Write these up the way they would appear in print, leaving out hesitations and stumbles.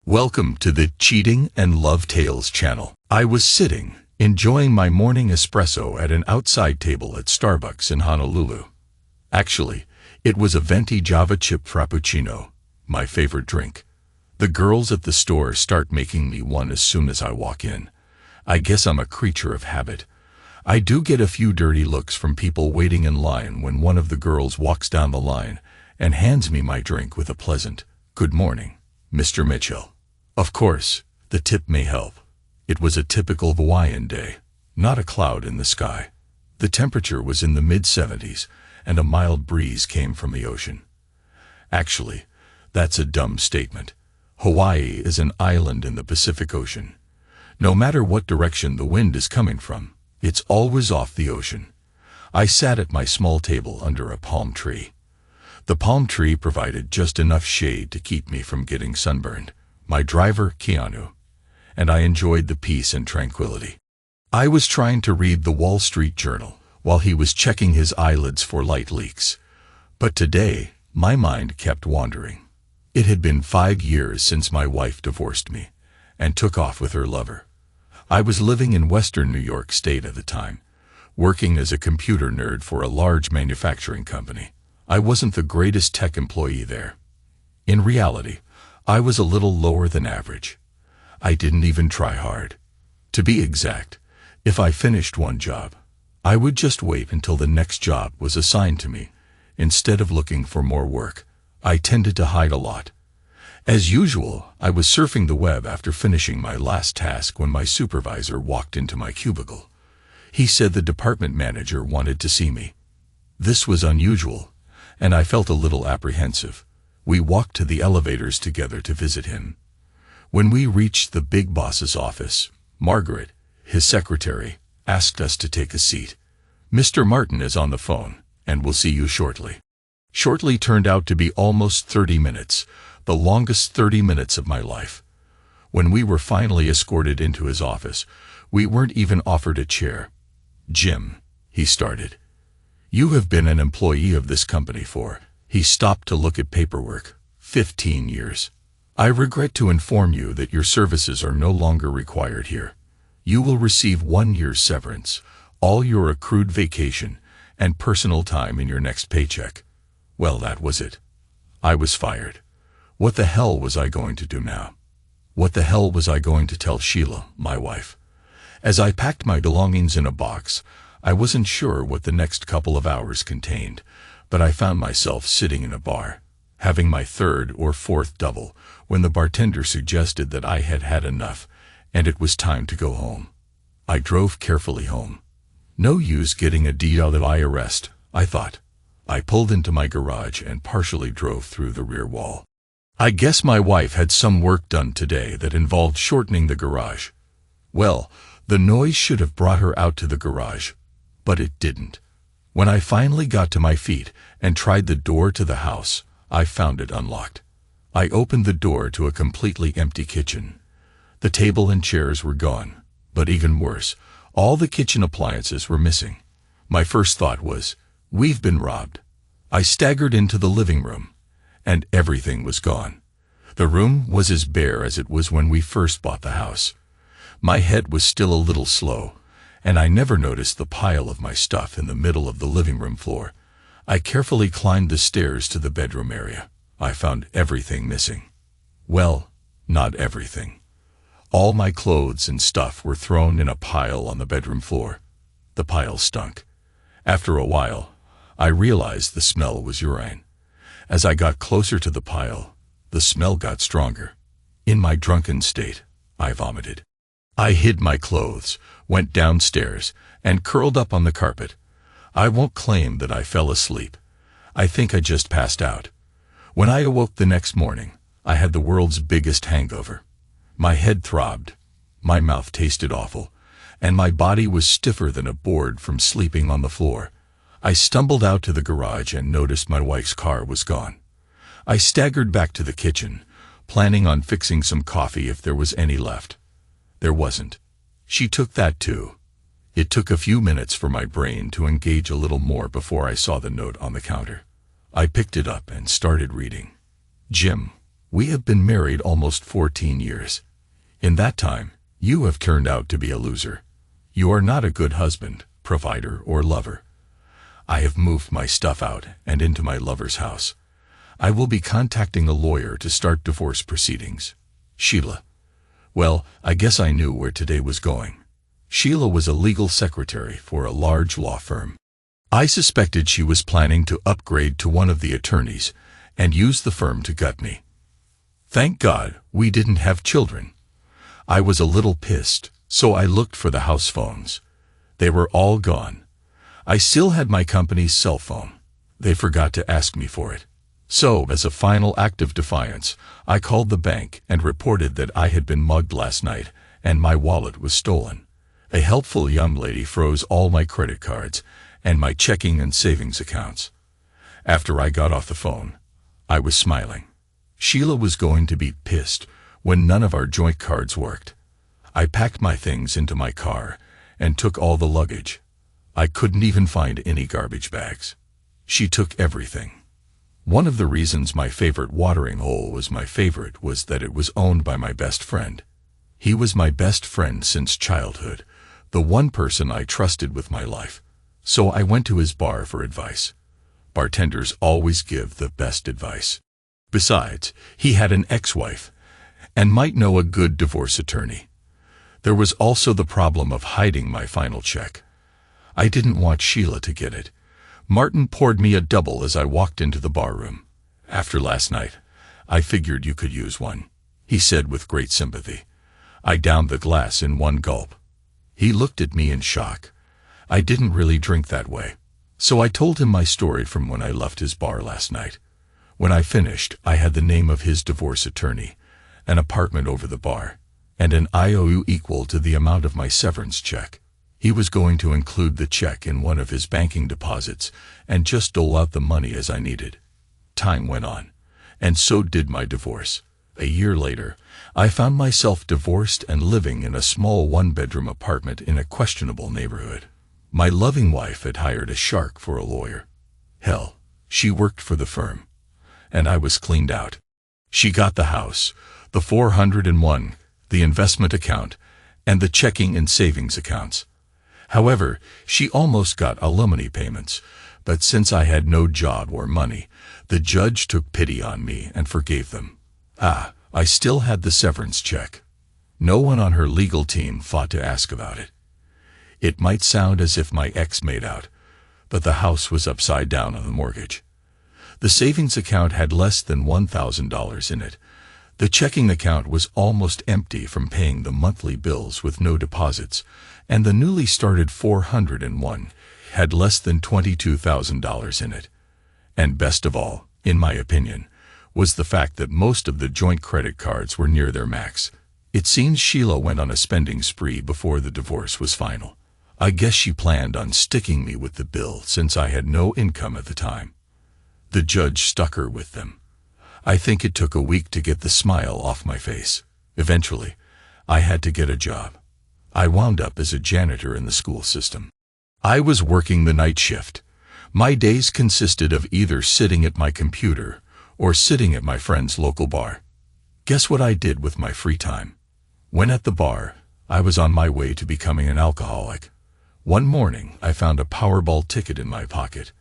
Welcome to the Cheating and Love Tales channel. I was sitting, enjoying my morning espresso at an outside table at Starbucks in Honolulu. Actually, it was a venti Java chip frappuccino, my favorite drink. The girls at the store start making me one as soon as I walk in. I guess I'm a creature of habit. I do get a few dirty looks from people waiting in line when one of the girls walks down the line and hands me my drink with a pleasant, "Good morning, Mr. Mitchell." Of course, the tip may help. It was a typical Hawaiian day, not a cloud in the sky. The temperature was in the mid-70s, and a mild breeze came from the ocean. Actually, that's a dumb statement. Hawaii is an island in the Pacific Ocean. No matter what direction the wind is coming from, it's always off the ocean. I sat at my small table under a palm tree. The palm tree provided just enough shade to keep me from getting sunburned. My driver, Keanu, and I enjoyed the peace and tranquility. I was trying to read the Wall Street Journal while he was checking his eyelids for light leaks. But today, my mind kept wandering. It had been 5 years since my wife divorced me and took off with her lover. I was living in Western New York State at the time, working as a computer nerd for a large manufacturing company. I wasn't the greatest tech employee there. In reality, I was a little lower than average. I didn't even try hard. To be exact, if I finished one job, I would just wait until the next job was assigned to me. Instead of looking for more work, I tended to hide a lot. As usual, I was surfing the web after finishing my last task when my supervisor walked into my cubicle. He said the department manager wanted to see me. This was unusual, and I felt a little apprehensive. We walked to the elevators together to visit him. When we reached the big boss's office, Margaret, his secretary, asked us to take a seat. "Mr. Martin is on the phone, and will see you shortly." Shortly turned out to be almost 30 minutes, the longest 30 minutes of my life. When we were finally escorted into his office, we weren't even offered a chair. "Jim," he started, "you have been an employee of this company for..." He stopped to look at paperwork. 15 years. "I regret to inform you that your services are no longer required here. You will receive 1 year's severance, all your accrued vacation, and personal time in your next paycheck." Well, that was it. I was fired. What the hell was I going to do now? What the hell was I going to tell Sheila, my wife? As I packed my belongings in a box, I wasn't sure what the next couple of hours contained, but I found myself sitting in a bar, having my third or fourth double, when the bartender suggested that I had had enough, and it was time to go home. I drove carefully home. No use getting a DUI arrest, I thought. I pulled into my garage and partially drove through the rear wall. I guess my wife had some work done today that involved shortening the garage. Well, the noise should have brought her out to the garage, but it didn't. When I finally got to my feet and tried the door to the house, I found it unlocked. I opened the door to a completely empty kitchen. The table and chairs were gone, but even worse, all the kitchen appliances were missing. My first thought was, we've been robbed. I staggered into the living room, and everything was gone. The room was as bare as it was when we first bought the house. My head was still a little slow, and I never noticed the pile of my stuff in the middle of the living room floor. I carefully climbed the stairs to the bedroom area. I found everything missing. Well, not everything. All my clothes and stuff were thrown in a pile on the bedroom floor. The pile stunk. After a while, I realized the smell was urine. As I got closer to the pile, the smell got stronger. In my drunken state, I vomited. I hid my clothes, went downstairs, and curled up on the carpet. I won't claim that I fell asleep. I think I just passed out. When I awoke the next morning, I had the world's biggest hangover. My head throbbed, my mouth tasted awful, and my body was stiffer than a board from sleeping on the floor. I stumbled out to the garage and noticed my wife's car was gone. I staggered back to the kitchen, planning on fixing some coffee if there was any left. There wasn't. She took that too. It took a few minutes for my brain to engage a little more before I saw the note on the counter. I picked it up and started reading. "Jim, We have been married almost 14 years. In that time, you have turned out to be a loser. You are not a good husband, provider, or lover. I have moved my stuff out and into my lover's house. I will be contacting a lawyer to start divorce proceedings. Sheila. Well, I guess I knew where today was going. Sheila was a legal secretary for a large law firm. I suspected she was planning to upgrade to one of the attorneys and use the firm to gut me. Thank God we didn't have children. I was a little pissed, so I looked for the house phones. They were all gone. I still had my company's cell phone. They forgot to ask me for it. So, as a final act of defiance, I called the bank and reported that I had been mugged last night and my wallet was stolen. A helpful young lady froze all my credit cards and my checking and savings accounts. After I got off the phone, I was smiling. Sheila was going to be pissed when none of our joint cards worked. I packed my things into my car and took all the luggage. I couldn't even find any garbage bags. She took everything. One of the reasons my favorite watering hole was my favorite was that it was owned by my best friend. He was my best friend since childhood, the one person I trusted with my life. So I went to his bar for advice. Bartenders always give the best advice. Besides, he had an ex-wife and might know a good divorce attorney. There was also the problem of hiding my final check. I didn't want Sheila to get it. Martin poured me a double as I walked into the barroom. After last night, I figured you could use one, he said with great sympathy. I downed the glass in one gulp. He looked at me in shock. I didn't really drink that way. So I told him my story from when I left his bar last night. When I finished, I had the name of his divorce attorney, an apartment over the bar, and an IOU equal to the amount of my severance check. He was going to include the check in one of his banking deposits and just dole out the money as I needed. Time went on, and so did my divorce. A year later, I found myself divorced and living in a small one-bedroom apartment in a questionable neighborhood. My loving wife had hired a shark for a lawyer. Hell, she worked for the firm. And I was cleaned out. She got the house, the 401, the investment account, and the checking and savings accounts. However, she almost got alimony payments, but since I had no job or money, the judge took pity on me and forgave them. I still had the severance check. No one on her legal team fought to ask about it. It might sound as if my ex made out, but the house was upside down on the mortgage. The savings account had less than $1,000 in it. The checking account was almost empty from paying the monthly bills with no deposits, and the newly started 401 had less than $22,000 in it. And best of all, in my opinion, was the fact that most of the joint credit cards were near their max. It seems Sheila went on a spending spree before the divorce was final. I guess she planned on sticking me with the bill since I had no income at the time. The judge stuck her with them. I think it took a week to get the smile off my face. Eventually, I had to get a job. I wound up as a janitor in the school system. I was working the night shift. My days consisted of either sitting at my computer or sitting at my friend's local bar. Guess what I did with my free time? When at the bar, I was on my way to becoming an alcoholic. One morning, I found a Powerball ticket in my pocket.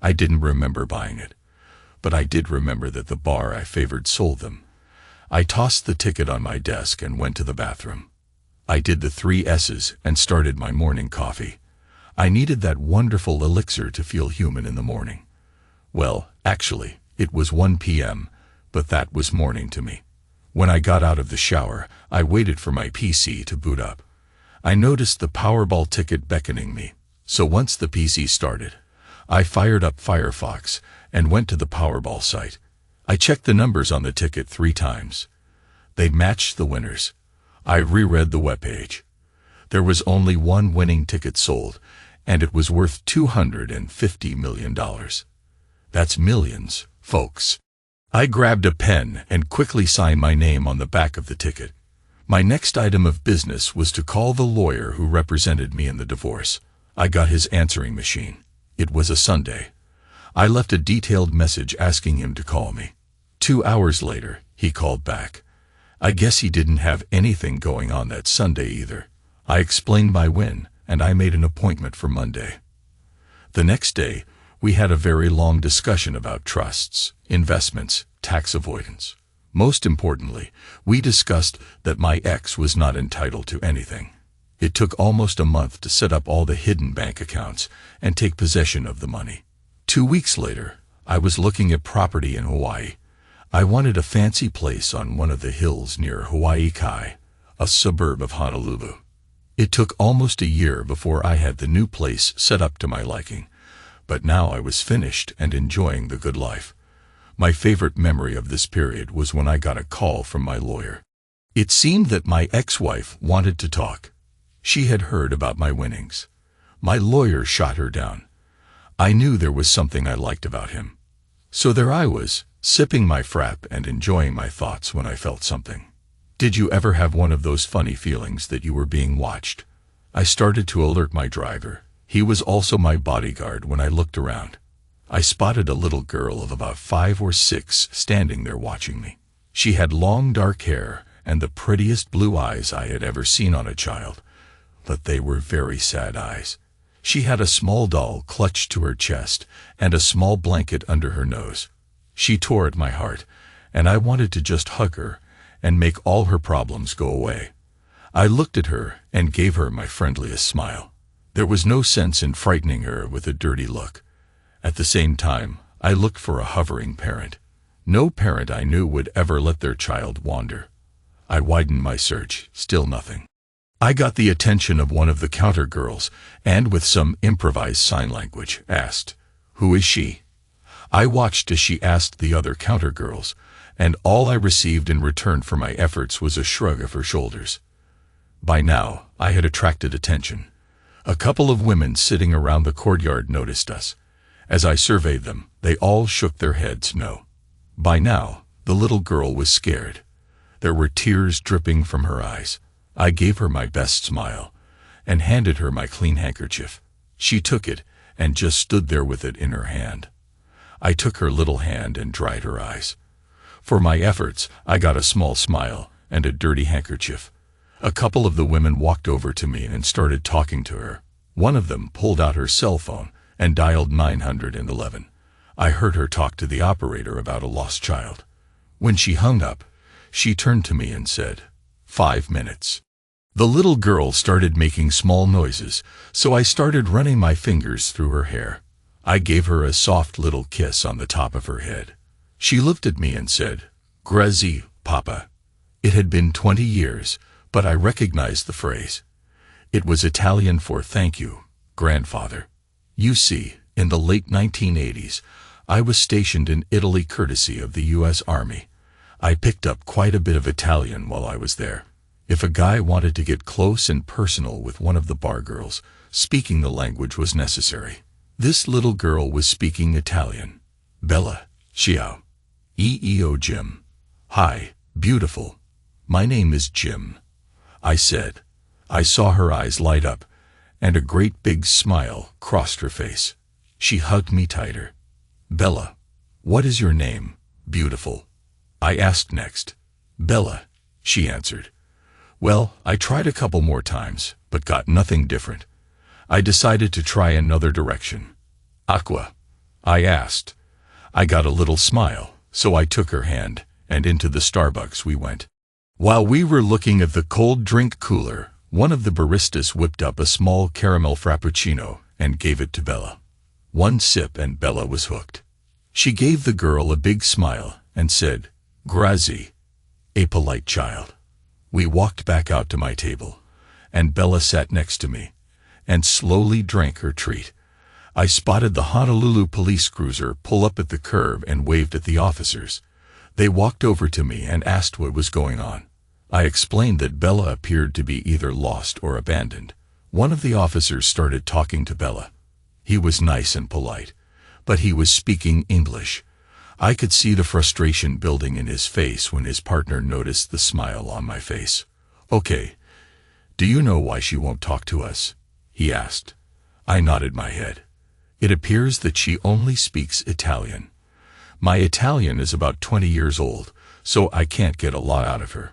I didn't remember buying it, but I did remember that the bar I favored sold them. I tossed the ticket on my desk and went to the bathroom. I did the 3 S's and started my morning coffee. I needed that wonderful elixir to feel human in the morning. Well, actually, it was 1 p.m., but that was morning to me. When I got out of the shower, I waited for my PC to boot up. I noticed the Powerball ticket beckoning me, so once the PC started, I fired up Firefox and went to the Powerball site. I checked the numbers on the ticket 3 times. They matched the winners. I reread the webpage. There was only one winning ticket sold, and it was worth $250 million. That's millions, folks. I grabbed a pen and quickly signed my name on the back of the ticket. My next item of business was to call the lawyer who represented me in the divorce. I got his answering machine. It was a Sunday. I left a detailed message asking him to call me. 2 hours later, he called back. I guess he didn't have anything going on that Sunday either. I explained my win, and I made an appointment for Monday. The next day, we had a very long discussion about trusts, investments, tax avoidance. Most importantly, we discussed that my ex was not entitled to anything. It took almost a month to set up all the hidden bank accounts and take possession of the money. 2 weeks later, I was looking at property in Hawaii. I wanted a fancy place on one of the hills near Hawaii Kai, a suburb of Honolulu. It took almost a year before I had the new place set up to my liking, but now I was finished and enjoying the good life. My favorite memory of this period was when I got a call from my lawyer. It seemed that my ex-wife wanted to talk. She had heard about my winnings. My lawyer shot her down. I knew there was something I liked about him. So there I was, sipping my frap and enjoying my thoughts when I felt something. Did you ever have one of those funny feelings that you were being watched? I started to alert my driver. He was also my bodyguard when I looked around. I spotted a little girl of about 5 or 6 standing there watching me. She had long dark hair and the prettiest blue eyes I had ever seen on a child, but they were very sad eyes. She had a small doll clutched to her chest and a small blanket under her nose. She tore at my heart, and I wanted to just hug her and make all her problems go away. I looked at her and gave her my friendliest smile. There was no sense in frightening her with a dirty look. At the same time, I looked for a hovering parent. No parent I knew would ever let their child wander. I widened my search, still nothing. I got the attention of one of the counter girls, and with some improvised sign language, asked, "Who is she?" I watched as she asked the other counter girls, and all I received in return for my efforts was a shrug of her shoulders. By now, I had attracted attention. A couple of women sitting around the courtyard noticed us. As I surveyed them, they all shook their heads no. By now, the little girl was scared. There were tears dripping from her eyes. I gave her my best smile and handed her my clean handkerchief. She took it and just stood there with it in her hand. I took her little hand and dried her eyes. For my efforts, I got a small smile and a dirty handkerchief. A couple of the women walked over to me and started talking to her. One of them pulled out her cell phone and dialed 911. I heard her talk to the operator about a lost child. When she hung up, she turned to me and said, "5 minutes." The little girl started making small noises, so I started running my fingers through her hair. I gave her a soft little kiss on the top of her head. She looked at me and said, "Grazie, Papa." It had been 20 years, but I recognized the phrase. It was Italian for "thank you, grandfather." You see, in the late 1980s, I was stationed in Italy courtesy of the U.S. Army. I picked up quite a bit of Italian while I was there. If a guy wanted to get close and personal with one of the bar girls, speaking the language was necessary. This little girl was speaking Italian. "Bella, ciao. Io Jim. Hi, beautiful. My name is Jim," I said. I saw her eyes light up, and a great big smile crossed her face. She hugged me tighter. "Bella, what is your name, beautiful?" I asked next. "Bella," she answered. Well, I tried a couple more times, but got nothing different. I decided to try another direction. "Aqua?" I asked. I got a little smile, so I took her hand, and into the Starbucks we went. While we were looking at the cold drink cooler, one of the baristas whipped up a small caramel frappuccino and gave it to Bella. One sip and Bella was hooked. She gave the girl a big smile and said, "Grazie," a polite child. We walked back out to my table, and Bella sat next to me and slowly drank her treat. I spotted the Honolulu police cruiser pull up at the curb and waved at the officers. They walked over to me and asked what was going on. I explained that Bella appeared to be either lost or abandoned. One of the officers started talking to Bella. He was nice and polite, but he was speaking English. I could see the frustration building in his face when his partner noticed the smile on my face. "Okay, do you know why she won't talk to us?" he asked. I nodded my head. "It appears that she only speaks Italian. My Italian is about 20 years old, so I can't get a lot out of her.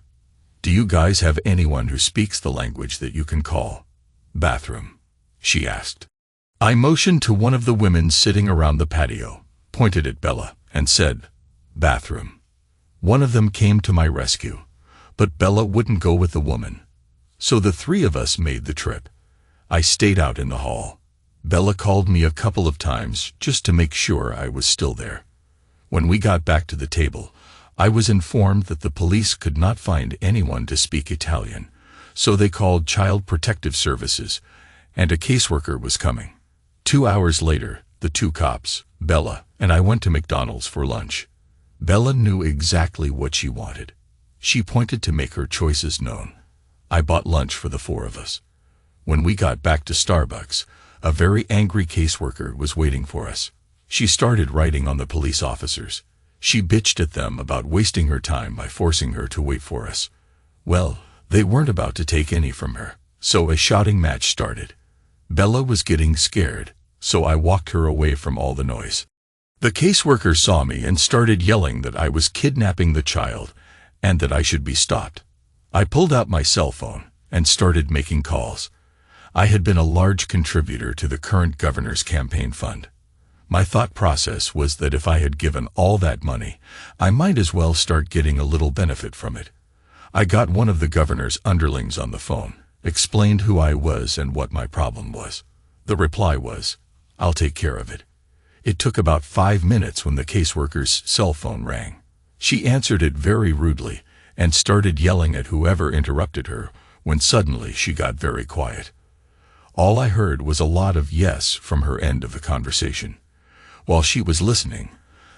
Do you guys have anyone who speaks the language that you can call? Bathroom, she asked. I motioned to one of the women sitting around the patio, pointed at Bella, and said, bathroom. One of them came to my rescue, but Bella wouldn't go with the woman. So the three of us made the trip. I stayed out in the hall. Bella called me a couple of times just to make sure I was still there. When we got back to the table, I was informed that the police could not find anyone to speak Italian, so they called Child Protective Services, and a caseworker was coming. 2 hours later, the two cops, Bella, and I went to McDonald's for lunch. Bella knew exactly what she wanted. She pointed to make her choices known. I bought lunch for the four of us. When we got back to Starbucks, a very angry caseworker was waiting for us. She started writing on the police officers. She bitched at them about wasting her time by forcing her to wait for us. Well, they weren't about to take any from her, so a shouting match started. Bella was getting scared, so I walked her away from all the noise. The caseworker saw me and started yelling that I was kidnapping the child and that I should be stopped. I pulled out my cell phone and started making calls. I had been a large contributor to the current governor's campaign fund. My thought process was that if I had given all that money, I might as well start getting a little benefit from it. I got one of the governor's underlings on the phone, explained who I was and what my problem was. The reply was, I'll take care of it. It took about 5 minutes when the caseworker's cell phone rang. She answered it very rudely and started yelling at whoever interrupted her, when suddenly she got very quiet. All I heard was a lot of yes from her end of the conversation. While she was listening,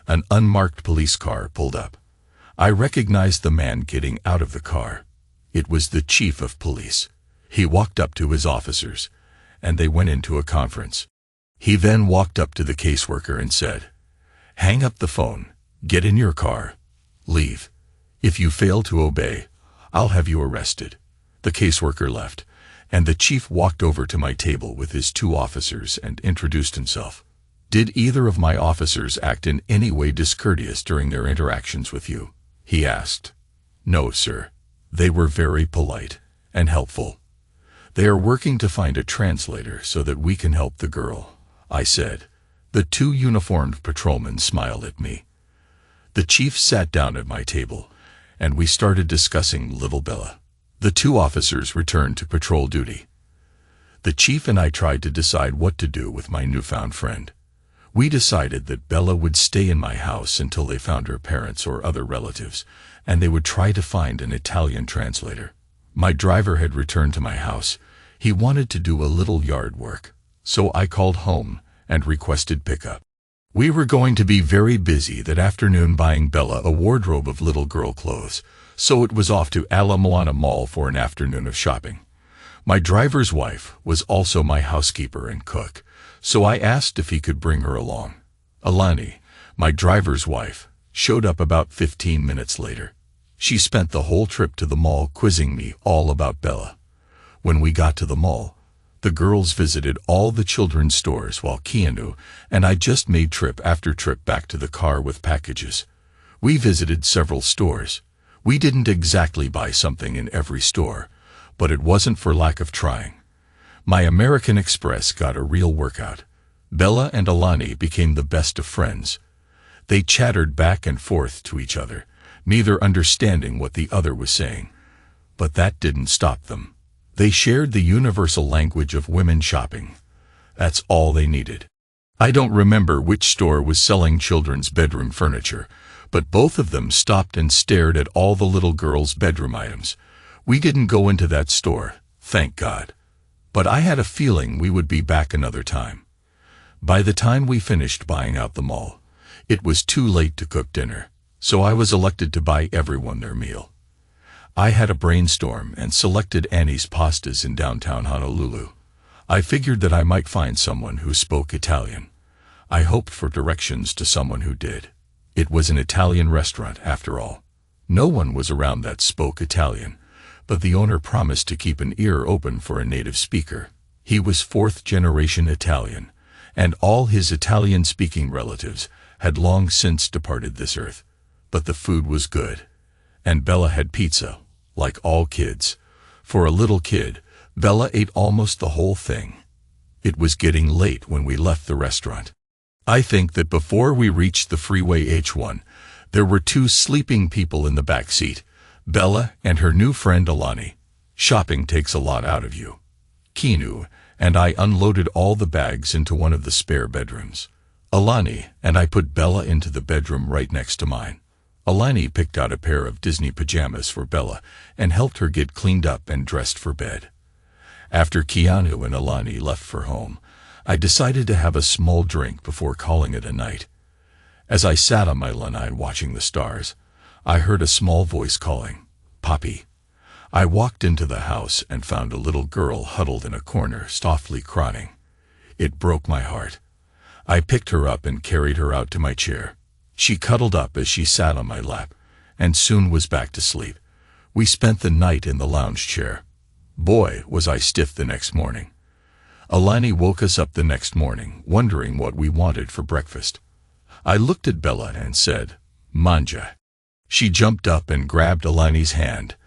an unmarked police car pulled up. I recognized the man getting out of the car. It was the chief of police. He walked up to his officers, and they went into a conference. He then walked up to the caseworker and said, hang up the phone, get in your car, leave. If you fail to obey, I'll have you arrested. The caseworker left, and the chief walked over to my table with his two officers and introduced himself. Did either of my officers act in any way discourteous during their interactions with you? He asked. No, sir. They were very polite and helpful. They are working to find a translator so that we can help the girl, I said. The two uniformed patrolmen smiled at me. The chief sat down at my table, and we started discussing little Bella. The two officers returned to patrol duty. The chief and I tried to decide what to do with my newfound friend. We decided that Bella would stay in my house until they found her parents or other relatives, and they would try to find an Italian translator. My driver had returned to my house. He wanted to do a little yard work, so I called home and requested pickup. We were going to be very busy that afternoon buying Bella a wardrobe of little girl clothes, so it was off to Ala Moana Mall for an afternoon of shopping. My driver's wife was also my housekeeper and cook, so I asked if he could bring her along. Alani, my driver's wife, showed up about 15 minutes later. She spent the whole trip to the mall quizzing me all about Bella. When we got to the mall, the girls visited all the children's stores while Keanu and I just made trip after trip back to the car with packages. We visited several stores. We didn't exactly buy something in every store, but it wasn't for lack of trying. My American Express got a real workout. Bella and Alani became the best of friends. They chattered back and forth to each other, neither understanding what the other was saying. But that didn't stop them. They shared the universal language of women shopping. That's all they needed. I don't remember which store was selling children's bedroom furniture, but both of them stopped and stared at all the little girls' bedroom items. We didn't go into that store, thank God. But I had a feeling we would be back another time. By the time we finished buying out the mall, it was too late to cook dinner, so I was elected to buy everyone their meal. I had a brainstorm and selected Annie's Pastas in downtown Honolulu. I figured that I might find someone who spoke Italian. I hoped for directions to someone who did. It was an Italian restaurant, after all. No one was around that spoke Italian, but the owner promised to keep an ear open for a native speaker. He was fourth-generation Italian, and all his Italian-speaking relatives had long since departed this earth. But the food was good, and Bella had pizza, like all kids. For a little kid, Bella ate almost the whole thing. It was getting late when we left the restaurant. I think that before we reached the freeway H1, there were two sleeping people in the back seat, Bella and her new friend Alani. Shopping takes a lot out of you. Kinu and I unloaded all the bags into one of the spare bedrooms. Alani and I put Bella into the bedroom right next to mine. Alani picked out a pair of Disney pajamas for Bella and helped her get cleaned up and dressed for bed. After Keanu and Alani left for home, I decided to have a small drink before calling it a night. As I sat on my lanai watching the stars, I heard a small voice calling, "Papi." I walked into the house and found a little girl huddled in a corner, softly crying. It broke my heart. I picked her up and carried her out to my chair. She cuddled up as she sat on my lap, and soon was back to sleep. We spent the night in the lounge chair. Boy, was I stiff the next morning. Alani woke us up the next morning, wondering what we wanted for breakfast. I looked at Bella and said, "Manja." She jumped up and grabbed Alani's hand,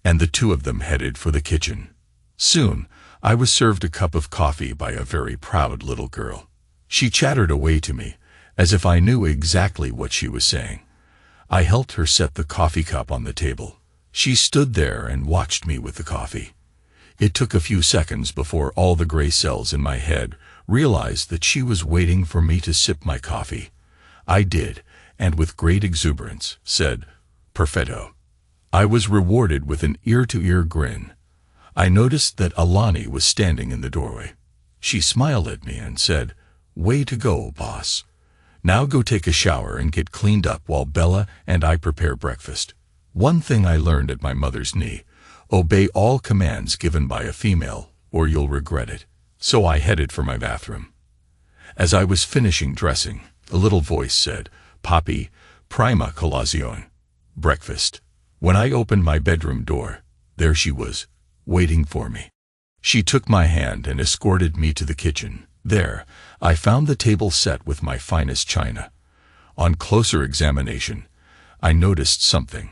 and the two of them headed for the kitchen. Soon, I was served a cup of coffee by a very proud little girl. She chattered away to me, as if I knew exactly what she was saying. I helped her set the coffee cup on the table. She stood there and watched me with the coffee. It took a few seconds before all the gray cells in my head realized that she was waiting for me to sip my coffee. I did, and with great exuberance, said, "Perfetto." I was rewarded with an ear-to-ear grin. I noticed that Alani was standing in the doorway. She smiled at me and said, "Way to go, boss. Now go take a shower and get cleaned up while Bella and I prepare breakfast." One thing I learned at my mother's knee: obey all commands given by a female, or you'll regret it. So I headed for my bathroom. As I was finishing dressing, a little voice said, "Papi, prima colazione." Breakfast. When I opened my bedroom door, there she was, waiting for me. She took my hand and escorted me to the kitchen. There, I found the table set with my finest china. On closer examination, I noticed something.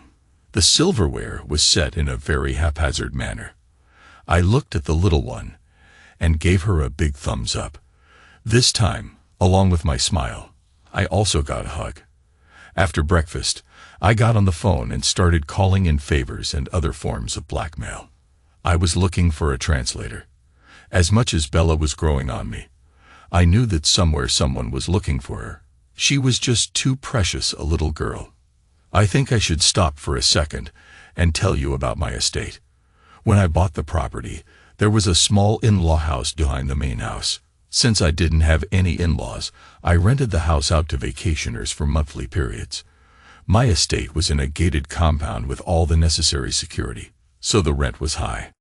The silverware was set in a very haphazard manner. I looked at the little one and gave her a big thumbs up. This time, along with my smile, I also got a hug. After breakfast, I got on the phone and started calling in favors and other forms of blackmail. I was looking for a translator. As much as Bella was growing on me, I knew that somewhere someone was looking for her. She was just too precious a little girl. I think I should stop for a second and tell you about my estate. When I bought the property, there was a small in-law house behind the main house. Since I didn't have any in-laws, I rented the house out to vacationers for monthly periods. My estate was in a gated compound with all the necessary security, so the rent was high.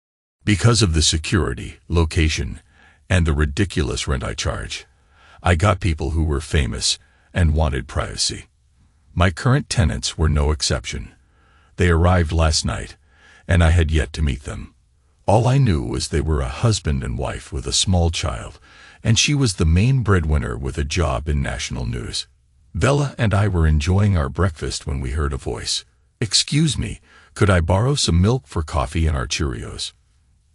Because of the security, location, and the ridiculous rent I charge, I got people who were famous and wanted privacy. My current tenants were no exception. They arrived last night, and I had yet to meet them. All I knew was they were a husband and wife with a small child, and she was the main breadwinner with a job in national news. Bella and I were enjoying our breakfast when we heard a voice. "Excuse me, could I borrow some milk for coffee and our Cheerios?"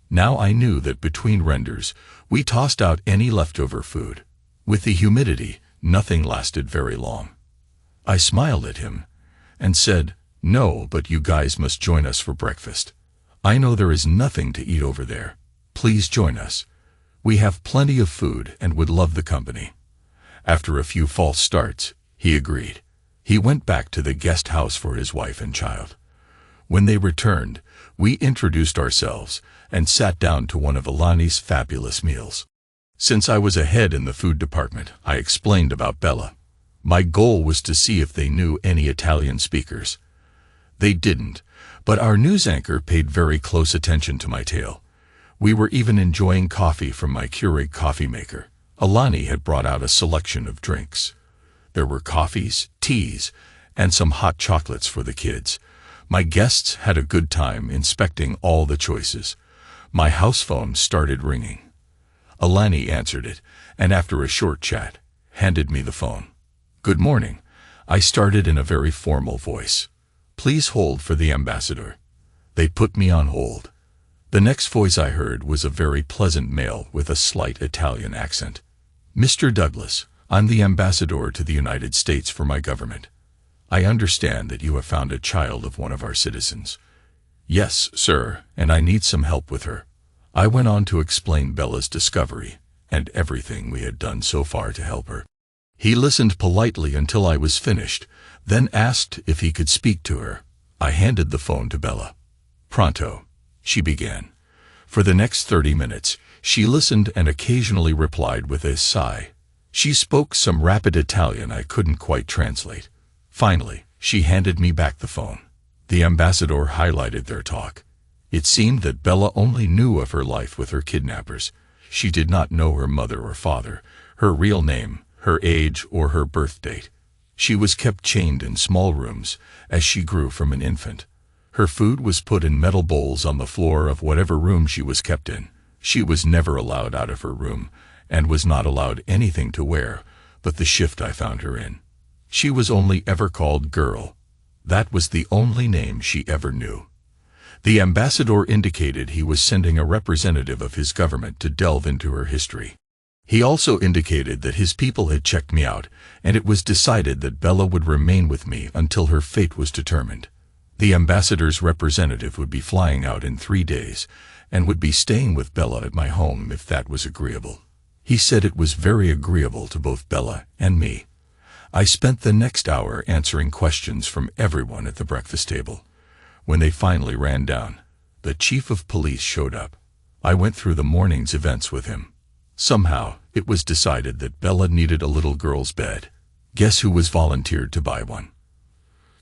Now I knew that between renders, we tossed out any leftover food. With the humidity, nothing lasted very long. I smiled at him and said, "No, but you guys must join us for breakfast. I know there is nothing to eat over there. Please join us. We have plenty of food and would love the company." After a few false starts, he agreed. He went back to the guest house for his wife and child. When they returned, we introduced ourselves and sat down to one of Alani's fabulous meals. Since I was ahead in the food department, I explained about Bella. My goal was to see if they knew any Italian speakers. They didn't, but our news anchor paid very close attention to my tale. We were even enjoying coffee from my Keurig coffee maker. Alani had brought out a selection of drinks. There were coffees, teas, and some hot chocolates for the kids. My guests had a good time inspecting all the choices. My house phone started ringing. Alani answered it, and after a short chat, handed me the phone. "Good morning," I started in a very formal voice. Please hold for the ambassador." They put me on hold. The next voice I heard was a very pleasant male with a slight Italian accent. "Mr. Douglas, I'm the ambassador to the United States for my government. I understand that you have found a child of one of our citizens." "Yes, sir, and I need some help with her." I went on to explain Bella's discovery and everything we had done so far to help her. He listened politely until I was finished, then asked if he could speak to her. I handed the phone to Bella. "Pronto," she began. For the next 30 minutes, she listened and occasionally replied with a sigh. She spoke some rapid Italian I couldn't quite translate. Finally, she handed me back the phone. The ambassador highlighted their talk. It seemed that Bella only knew of her life with her kidnappers. She did not know her mother or father, her real name, her age, or her birth date. She was kept chained in small rooms as she grew from an infant. Her food was put in metal bowls on the floor of whatever room she was kept in. She was never allowed out of her room and was not allowed anything to wear but the shift I found her in. She was only ever called Girl. That was the only name she ever knew. The ambassador indicated he was sending a representative of his government to delve into her history. He also indicated that his people had checked me out, and it was decided that Bella would remain with me until her fate was determined. The ambassador's representative would be flying out in 3 days, and would be staying with Bella at my home if that was agreeable. He said it was very agreeable to both Bella and me. I spent the next hour answering questions from everyone at the breakfast table. When they finally ran down, the chief of police showed up. I went through the morning's events with him. Somehow, it was decided that Bella needed a little girl's bed. Guess who was volunteered to buy one?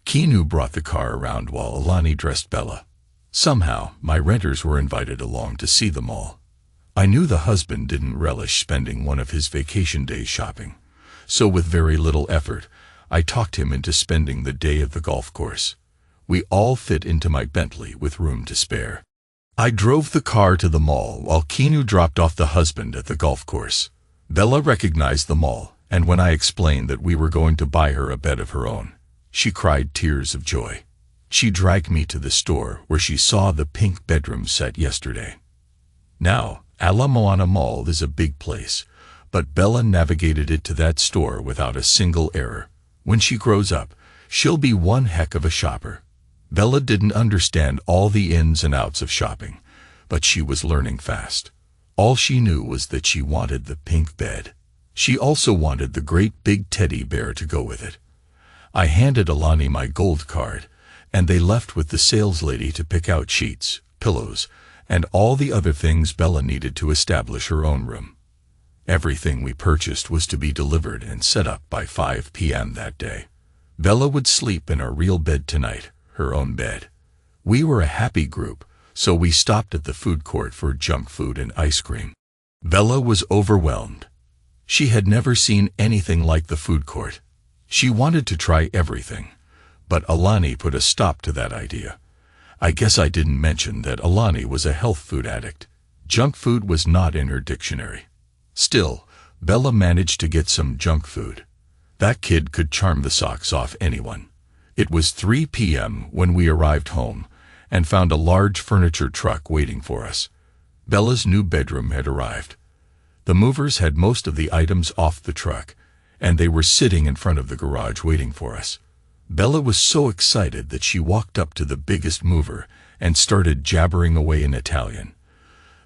Keanu brought the car around while Alani dressed Bella. Somehow, my renters were invited along to see them all. I knew the husband didn't relish spending one of his vacation days shopping, so with very little effort, I talked him into spending the day at the golf course. We all fit into my Bentley with room to spare. I drove the car to the mall while Keanu dropped off the husband at the golf course. Bella recognized the mall, and when I explained that we were going to buy her a bed of her own, she cried tears of joy. She dragged me to the store where she saw the pink bedroom set yesterday. Now, Ala Moana Mall is a big place, but Bella navigated it to that store without a single error. When she grows up, she'll be one heck of a shopper. Bella didn't understand all the ins and outs of shopping, but she was learning fast. All she knew was that she wanted the pink bed. She also wanted the great big teddy bear to go with it. I handed Alani my gold card, and they left with the saleslady to pick out sheets, pillows, and all the other things Bella needed to establish her own room. Everything we purchased was to be delivered and set up by 5 p.m. that day. Bella would sleep in our real bed tonight, her own bed. We were a happy group, so we stopped at the food court for junk food and ice cream. Bella was overwhelmed. She had never seen anything like the food court. She wanted to try everything, but Alani put a stop to that idea. I guess I didn't mention that Alani was a health food addict. Junk food was not in her dictionary. Still, Bella managed to get some junk food. That kid could charm the socks off anyone. It was 3 p.m. when we arrived home and found a large furniture truck waiting for us. Bella's new bedroom had arrived. The movers had most of the items off the truck, and they were sitting in front of the garage waiting for us. Bella was so excited that she walked up to the biggest mover and started jabbering away in Italian.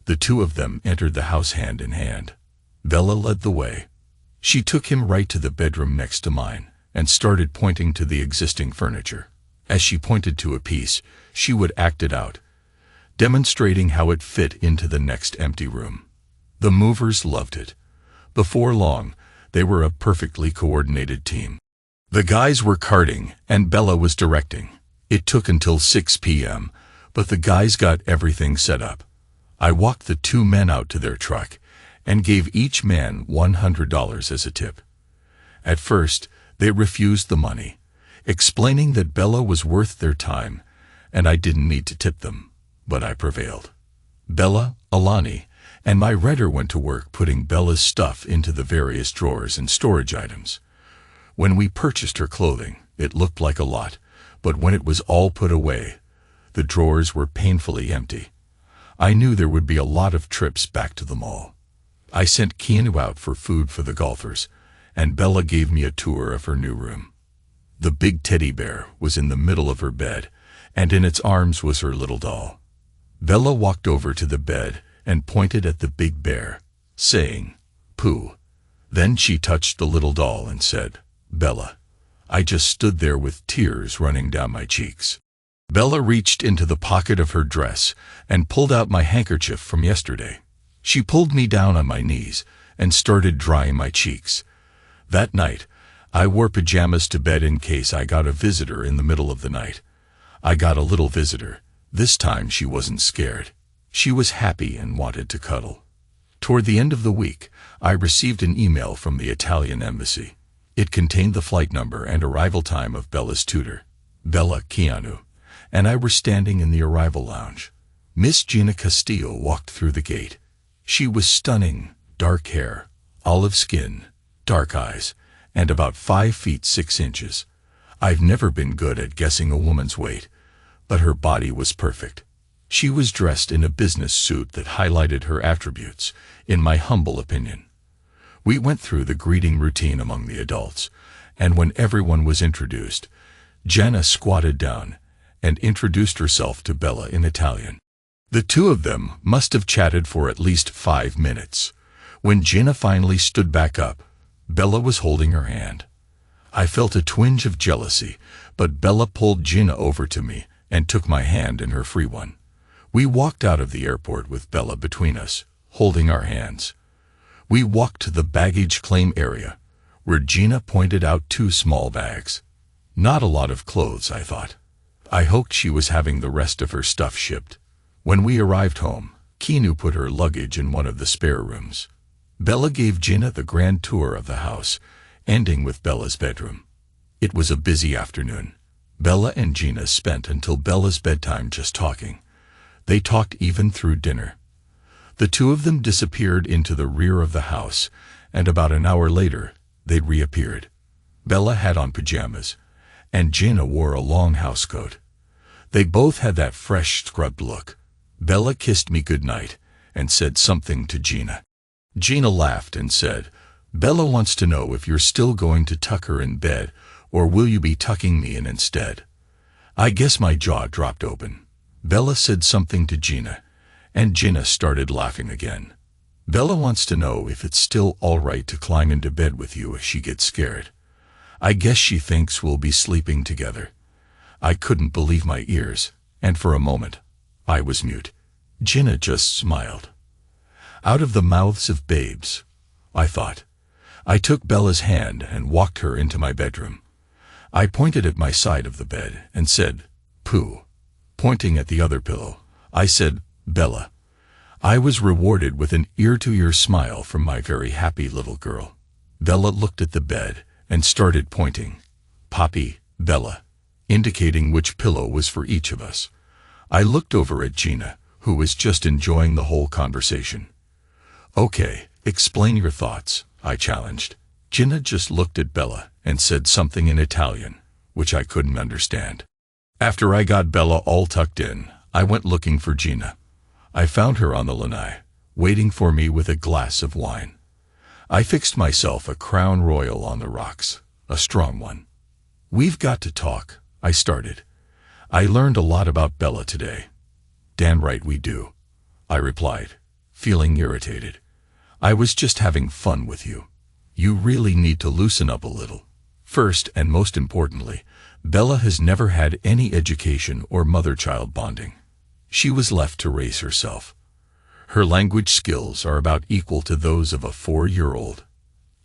The two of them entered the house hand in hand. Bella led the way. She took him right to the bedroom next to mine and started pointing to the existing furniture. As she pointed to a piece, she would act it out, demonstrating how it fit into the next empty room. The movers loved it. Before long, they were a perfectly coordinated team. The guys were carting, and Bella was directing. It took until 6 p.m., but the guys got everything set up. I walked the two men out to their truck and gave each man $100 as a tip. At first, they refused the money, explaining that Bella was worth their time and I didn't need to tip them, but I prevailed. Bella, Alani, and my renter went to work putting Bella's stuff into the various drawers and storage items. When we purchased her clothing, it looked like a lot, But when it was all put away, the drawers were painfully empty. I knew there would be a lot of trips back to the mall. I sent Keanu out for food for the golfers, and Bella gave me a tour of her new room. The big teddy bear was in the middle of her bed, and in its arms was her little doll. Bella walked over to the bed and pointed at the big bear, saying, "Pooh." Then she touched the little doll and said, "Bella." I just stood there with tears running down my cheeks. Bella reached into the pocket of her dress and pulled out my handkerchief from yesterday. She pulled me down on my knees and started drying my cheeks. That night, I wore pajamas to bed in case I got a visitor in the middle of the night. I got a little visitor. This time she wasn't scared. She was happy and wanted to cuddle. Toward the end of the week, I received an email from the Italian embassy. It contained the flight number and arrival time of Bella's tutor, Bella Keanu, and I were standing in the arrival lounge. Miss Gina Castillo walked through the gate. She was stunning, dark hair, olive skin, dark eyes, and about 5 feet 6 inches. I've never been good at guessing a woman's weight, but her body was perfect. She was dressed in a business suit that highlighted her attributes, in my humble opinion. We went through the greeting routine among the adults, and when everyone was introduced, Jenna squatted down and introduced herself to Bella in Italian. The two of them must have chatted for at least 5 minutes. When Jenna finally stood back up, Bella was holding her hand. I felt a twinge of jealousy, but Bella pulled Jenna over to me and took my hand in her free one. We walked out of the airport with Bella between us, holding our hands. We walked to the baggage claim area, where Gina pointed out 2 small bags. Not a lot of clothes, I thought. I hoped she was having the rest of her stuff shipped. When we arrived home, Keanu put her luggage in one of the spare rooms. Bella gave Gina the grand tour of the house, ending with Bella's bedroom. It was a busy afternoon. Bella and Gina spent until Bella's bedtime just talking. They talked even through dinner. The two of them disappeared into the rear of the house, and about an hour later, they reappeared. Bella had on pajamas, and Gina wore a long housecoat. They both had that fresh, scrubbed look. Bella kissed me goodnight and said something to Gina. Gina laughed and said, "Bella wants to know if you're still going to tuck her in bed, or will you be tucking me in instead?" I guess my jaw dropped open. Bella said something to Gina, and Gina started laughing again. Bella wants to know if it's still all right to climb into bed with you if she gets scared. I guess she thinks we'll be sleeping together. I couldn't believe my ears, and for a moment, I was mute. Gina just smiled. Out of the mouths of babes, I thought. I took Bella's hand and walked her into my bedroom. I pointed at my side of the bed and said, "Pooh." Pointing at the other pillow, I said, "Bella." I was rewarded with an ear-to-ear smile from my very happy little girl. Bella looked at the bed and started pointing. "Poppy, Bella," indicating which pillow was for each of us. I looked over at Gina, who was just enjoying the whole conversation. "Okay, explain your thoughts," I challenged. Gina just looked at Bella and said something in Italian, which I couldn't understand. After I got Bella all tucked in, I went looking for Gina. I found her on the lanai, waiting for me with a glass of wine. I fixed myself a Crown Royal on the rocks, a strong one. "We've got to talk," I started. "I learned a lot about Bella today." "Damn right we do," I replied, feeling irritated. "I was just having fun with you. You really need to loosen up a little." First and most importantly, Bella has never had any education or mother-child bonding. She was left to raise herself. Her language skills are about equal to those of a 4-year-old.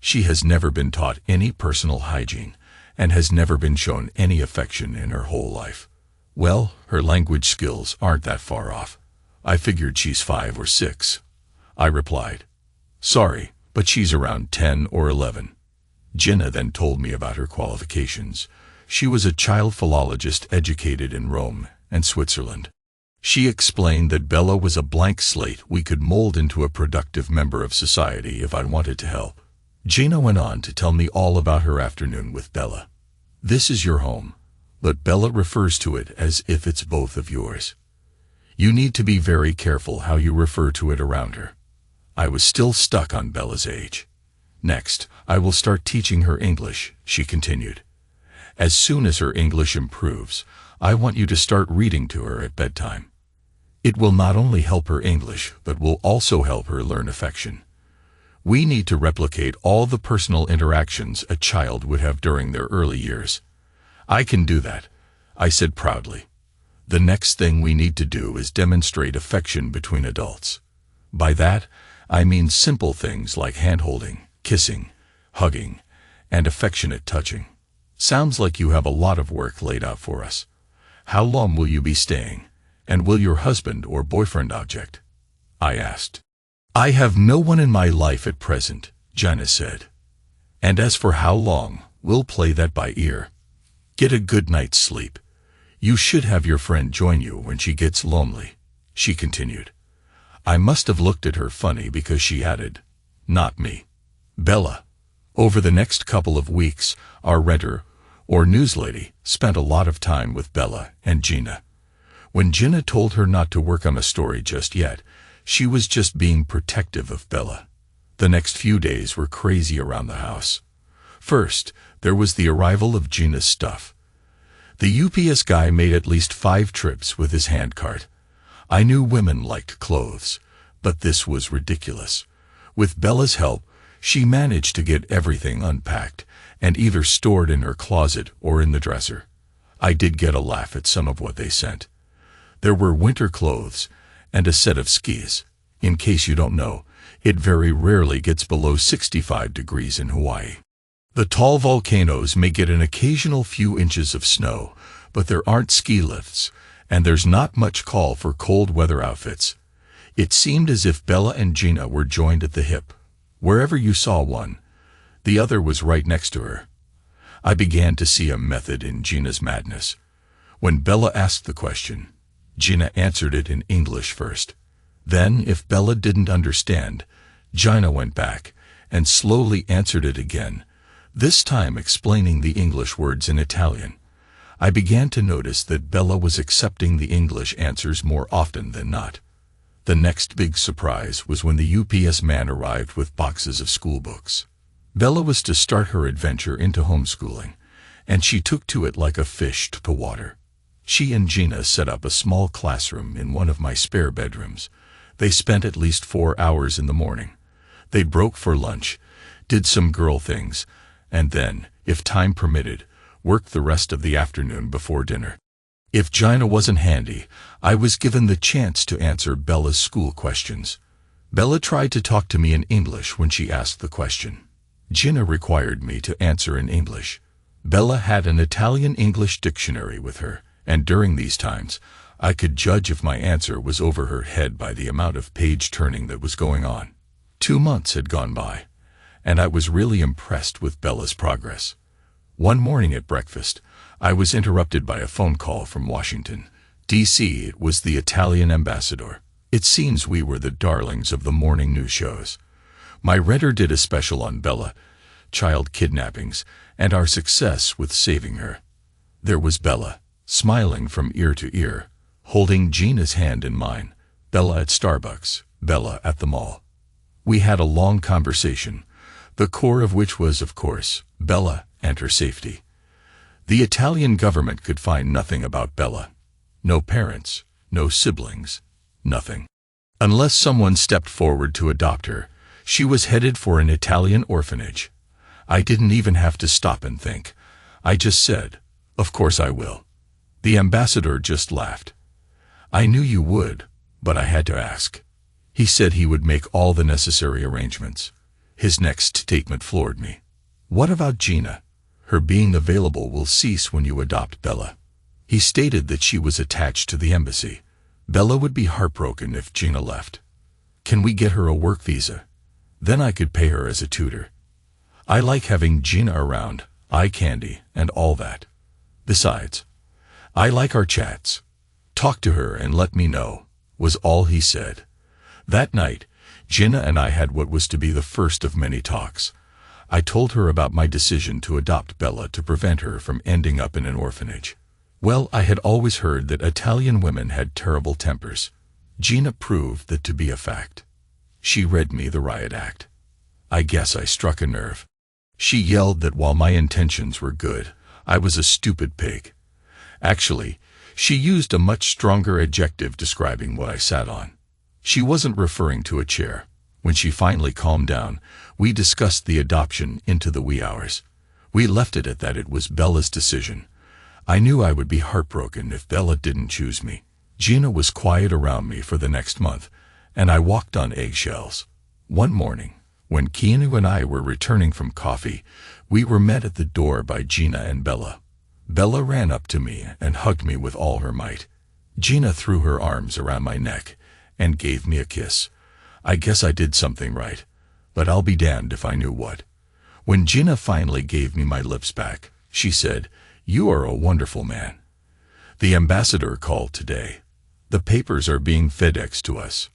She has never been taught any personal hygiene and has never been shown any affection in her whole life. Well, her language skills aren't that far off. I figured she's 5 or 6. I replied. "Sorry, but she's around 10 or 11. Gina then told me about her qualifications. She was a child philologist educated in Rome and Switzerland. She explained that Bella was a blank slate we could mold into a productive member of society if I wanted to help. Gina went on to tell me all about her afternoon with Bella. "This is your home. but Bella refers to it as if it's both of yours. You need to be very careful how you refer to it around her. I was still stuck on Bella's age. Next, I will start teaching her English, she continued. As soon as her English improves, I want you to start reading to her at bedtime. It will not only help her English, but will also help her learn affection. We need to replicate all the personal interactions a child would have during their early years. I can do that, I said proudly. The next thing we need to do is demonstrate affection between adults. By that, I mean simple things like hand-holding, kissing, hugging, and affectionate touching. Sounds like you have a lot of work laid out for us. How long will you be staying? And will your husband or boyfriend object? I asked. I have no one in my life at present, Gina said. And as for how long, we'll play that by ear. Get a good night's sleep. You should have your friend join you when she gets lonely, she continued. I must have looked at her funny because she added, not me. Bella. Over the next couple of weeks, our renter, or newslady, spent a lot of time with Bella and Gina. When Gina told her not to work on a story just yet, she was just being protective of Bella. The next few days were crazy around the house. First, there was the arrival of Gina's stuff. The UPS guy made at least 5 trips with his handcart. I knew women liked clothes, but this was ridiculous. With Bella's help, she managed to get everything unpacked and either stored in her closet or in the dresser. I did get a laugh at some of what they sent. There were winter clothes and a set of skis. In case you don't know, it very rarely gets below 65 degrees in Hawaii. The tall volcanoes may get an occasional few inches of snow, but there aren't ski lifts, and there's not much call for cold weather outfits. It seemed as if Bella and Gina were joined at the hip. Wherever you saw one, the other was right next to her. I began to see a method in Gina's madness. When Bella asked the question, Gina answered it in English first. Then, if Bella didn't understand, Gina went back and slowly answered it again, this time explaining the English words in Italian. I began to notice that Bella was accepting the English answers more often than not. The next big surprise was when the UPS man arrived with boxes of school books. Bella was to start her adventure into homeschooling, and she took to it like a fish to water. She and Gina set up a small classroom in one of my spare bedrooms. They spent at least 4 hours in the morning. They broke for lunch, did some girl things, and then, if time permitted, worked the rest of the afternoon before dinner. If Gina wasn't handy, I was given the chance to answer Bella's school questions. Bella tried to talk to me in English when she asked the question. Gina required me to answer in English. Bella had an Italian-English dictionary with her, and during these times, I could judge if my answer was over her head by the amount of page-turning that was going on. 2 months had gone by, and I was really impressed with Bella's progress. One morning at breakfast, I was interrupted by a phone call from Washington, D.C. It was the Italian ambassador. It seems we were the darlings of the morning news shows. My renter did a special on Bella, child kidnappings, and our success with saving her. There was Bella, smiling from ear to ear, holding Gina's hand in mine, Bella at Starbucks, Bella at the mall. We had a long conversation, the core of which was, of course, Bella and her safety. The Italian government could find nothing about Bella. No parents, no siblings, nothing. Unless someone stepped forward to adopt her, she was headed for an Italian orphanage. I didn't even have to stop and think. I just said, "Of course I will." The ambassador just laughed. "I knew you would, but I had to ask." He said he would make all the necessary arrangements. His next statement floored me. "What about Gina? Her being available will cease when you adopt Bella." He stated that she was attached to the embassy. Bella would be heartbroken if Gina left. "Can we get her a work visa? Then I could pay her as a tutor. I like having Gina around, eye candy, and all that. Besides, I like our chats. Talk to her and let me know," was all he said. That night, Gina and I had what was to be the first of many talks. I told her about my decision to adopt Bella to prevent her from ending up in an orphanage. Well, I had always heard that Italian women had terrible tempers. Gina proved that to be a fact. She read me the riot act. I guess I struck a nerve. She yelled that while my intentions were good, I was a stupid pig. Actually, she used a much stronger adjective describing what I sat on. She wasn't referring to a chair. When she finally calmed down, we discussed the adoption into the wee hours. We left it at that. It was Bella's decision. I knew I would be heartbroken if Bella didn't choose me. Gina was quiet around me for the next month, and I walked on eggshells. One morning, when Keanu and I were returning from coffee, we were met at the door by Gina and Bella. Bella ran up to me and hugged me with all her might. Gina threw her arms around my neck and gave me a kiss. I guess I did something right, but I'll be damned if I knew what. When Gina finally gave me my lips back, she said, "You are a wonderful man." The ambassador called today. The papers are being FedExed to us.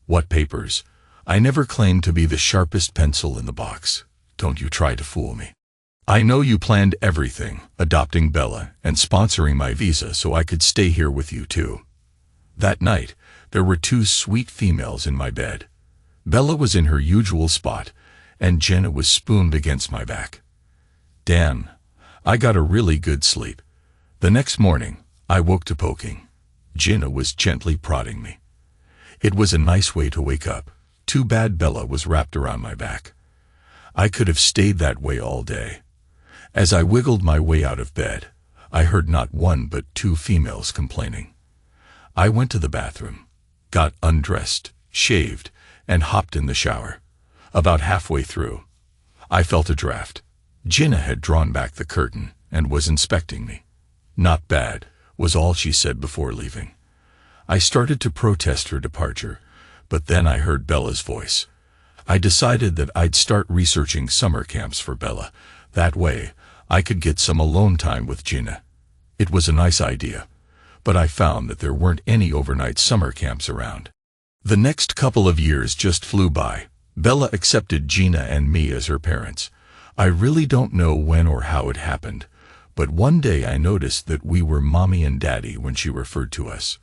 What papers? I never claimed to be the sharpest pencil in the box. Don't you try to fool me. I know you planned everything, adopting Bella and sponsoring my visa so I could stay here with you too. That night, there were two sweet females in my bed. Bella was in her usual spot, and Gina was spooned against my back. Damn, I got a really good sleep. The next morning, I woke to poking. Gina was gently prodding me. It was a nice way to wake up. Too bad Bella was wrapped around my back. I could have stayed that way all day. As I wiggled my way out of bed, I heard not one but two females complaining. I went to the bathroom, got undressed, shaved, and hopped in the shower. About halfway through, I felt a draft. Gina had drawn back the curtain and was inspecting me. "Not bad," was all she said before leaving. I started to protest her departure, but then I heard Bella's voice. I decided that I'd start researching summer camps for Bella. That way, I could get some alone time with Gina. It was a nice idea, but I found that there weren't any overnight summer camps around. The next couple of years just flew by. Bella accepted Gina and me as her parents. I really don't know when or how it happened, but one day I noticed that we were mommy and daddy when she referred to us.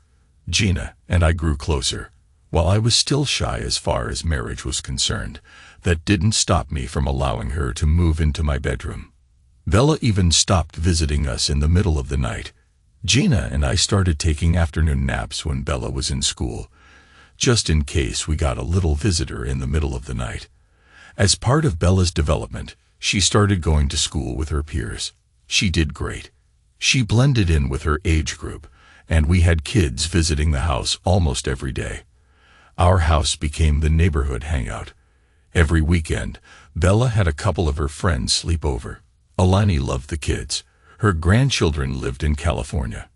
Gina and I grew closer. While I was still shy as far as marriage was concerned, that didn't stop me from allowing her to move into my bedroom. Bella even stopped visiting us in the middle of the night. Gina and I started taking afternoon naps when Bella was in school, just in case we got a little visitor in the middle of the night. As part of Bella's development, she started going to school with her peers. She did great. She blended in with her age group, and we had kids visiting the house almost every day. Our house became the neighborhood hangout. Every weekend, Bella had a couple of her friends sleep over. Alani loved the kids. Her grandchildren lived in California.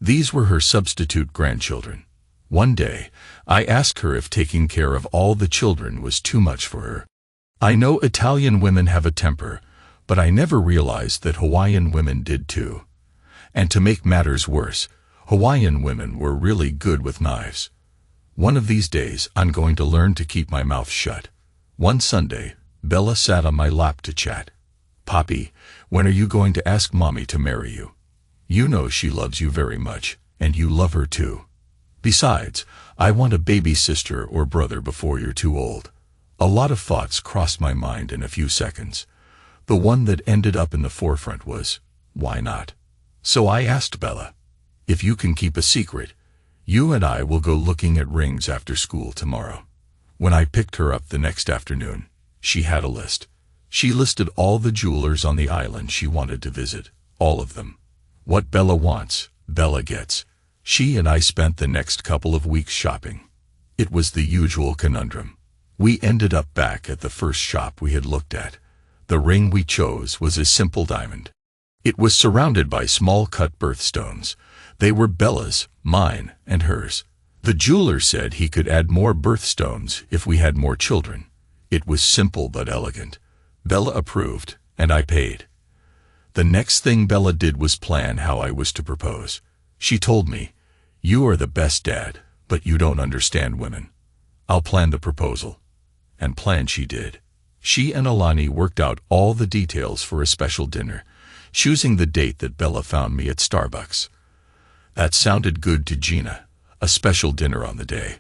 These were her substitute grandchildren. One day, I asked her if taking care of all the children was too much for her. I know Italian women have a temper, but I never realized that Hawaiian women did too. And to make matters worse, Hawaiian women were really good with knives. One of these days, I'm going to learn to keep my mouth shut. One Sunday, Bella sat on my lap to chat. "Poppy, when are you going to ask Mommy to marry you? You know she loves you very much, and you love her too. Besides, I want a baby sister or brother before you're too old." A lot of thoughts crossed my mind in a few seconds. The one that ended up in the forefront was, why not? So I asked Bella, "If you can keep a secret, you and I will go looking at rings after school tomorrow." When I picked her up the next afternoon, she had a list. She listed all the jewelers on the island she wanted to visit, all of them. What Bella wants, Bella gets. She and I spent the next couple of weeks shopping. It was the usual conundrum. We ended up back at the first shop we had looked at. The ring we chose was a simple diamond. It was surrounded by small cut birthstones. They were Bella's, mine, and hers. The jeweler said he could add more birthstones if we had more children. It was simple but elegant. Bella approved, and I paid. The next thing Bella did was plan how I was to propose. She told me, "You are the best dad, but you don't understand women. I'll plan the proposal." And plan she did. She and Alani worked out all the details for a special dinner, choosing the date that Bella found me at Starbucks. That sounded good to Gina. A special dinner on the day.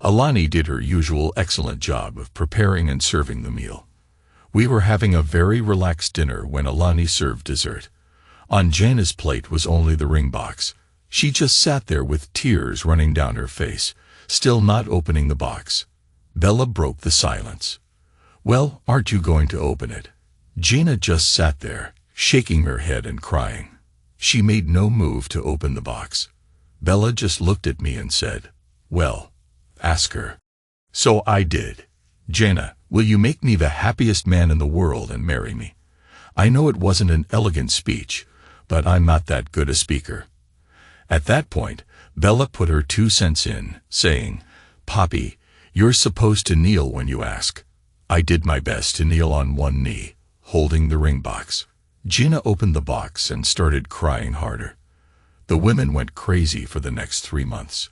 Alani did her usual excellent job of preparing and serving the meal. We were having a very relaxed dinner when Alani served dessert. On Jana's plate was only the ring box. She just sat there with tears running down her face, still not opening the box. Bella broke the silence. "Well, aren't you going to open it?" Gina just sat there, shaking her head and crying. She made no move to open the box. Bella just looked at me and said, "Well, ask her." So I did. "Jana, will you make me the happiest man in the world and marry me?" I know it wasn't an elegant speech, but I'm not that good a speaker. At that point, Bella put her 2 cents in, saying, "Poppy, you're supposed to kneel when you ask." I did my best to kneel on one knee, holding the ring box. Gina opened the box and started crying harder. The women went crazy for the next 3 months.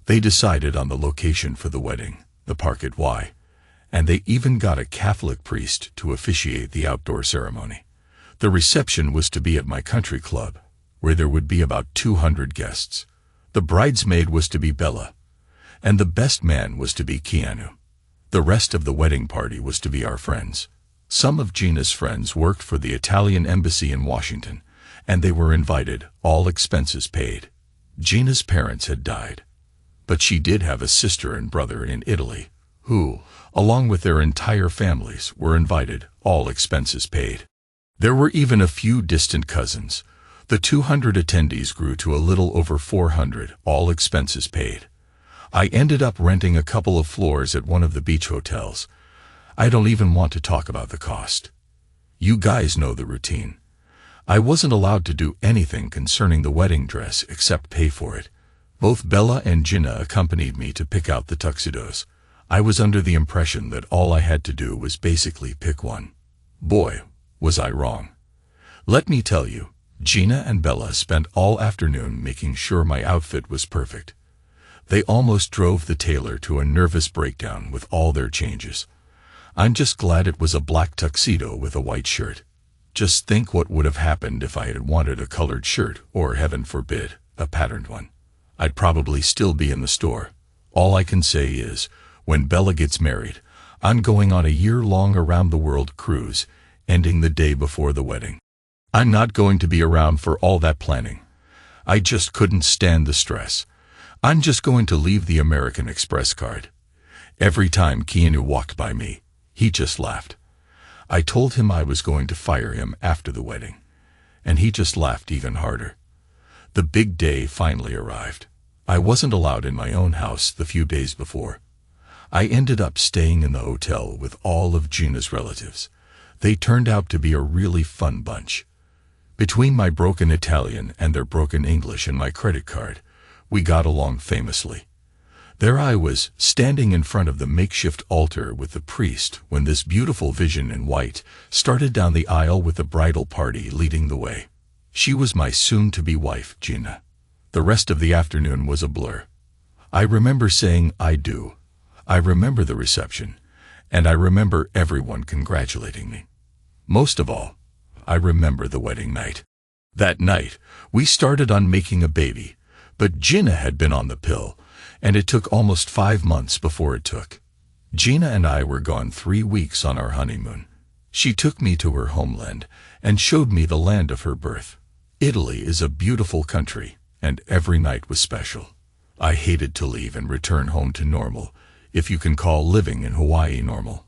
They decided on the location for the wedding, the park at Y, and they even got a Catholic priest to officiate the outdoor ceremony. The reception was to be at my country club, where there would be about 200 guests. The bridesmaid was to be Bella, and the best man was to be Keanu. The rest of the wedding party was to be our friends. Some of Gina's friends worked for the Italian embassy in Washington, and they were invited, all expenses paid. Gina's parents had died, but she did have a sister and brother in Italy, who, along with their entire families, were invited, all expenses paid. There were even a few distant cousins. The 200 attendees grew to a little over 400, all expenses paid. I ended up renting a couple of floors at one of the beach hotels. I don't even want to talk about the cost. You guys know the routine. I wasn't allowed to do anything concerning the wedding dress except pay for it. Both Bella and Gina accompanied me to pick out the tuxedos. I was under the impression that all I had to do was basically pick one. Boy, was I wrong. Let me tell you, Gina and Bella spent all afternoon making sure my outfit was perfect. They almost drove the tailor to a nervous breakdown with all their changes. I'm just glad it was a black tuxedo with a white shirt. Just think what would have happened if I had wanted a colored shirt, or heaven forbid, a patterned one. I'd probably still be in the store. All I can say is, when Bella gets married, I'm going on a year-long around-the-world cruise, ending the day before the wedding. I'm not going to be around for all that planning. I just couldn't stand the stress. I'm just going to leave the American Express card. Every time Keanu walked by me, he just laughed. I told him I was going to fire him after the wedding, and he just laughed even harder. The big day finally arrived. I wasn't allowed in my own house the few days before. I ended up staying in the hotel with all of Gina's relatives. They turned out to be a really fun bunch. Between my broken Italian and their broken English and my credit card, we got along famously. There I was, standing in front of the makeshift altar with the priest, when this beautiful vision in white started down the aisle with the bridal party leading the way. She was my soon-to-be wife, Gina. The rest of the afternoon was a blur. I remember saying "I do." I remember the reception, and I remember everyone congratulating me. Most of all, I remember the wedding night. That night, we started on making a baby, but Gina had been on the pill, and it took almost 5 months before it took. Gina and I were gone 3 weeks on our honeymoon. She took me to her homeland and showed me the land of her birth. Italy is a beautiful country, and every night was special. I hated to leave and return home to normal, if you can call living in Hawaii normal.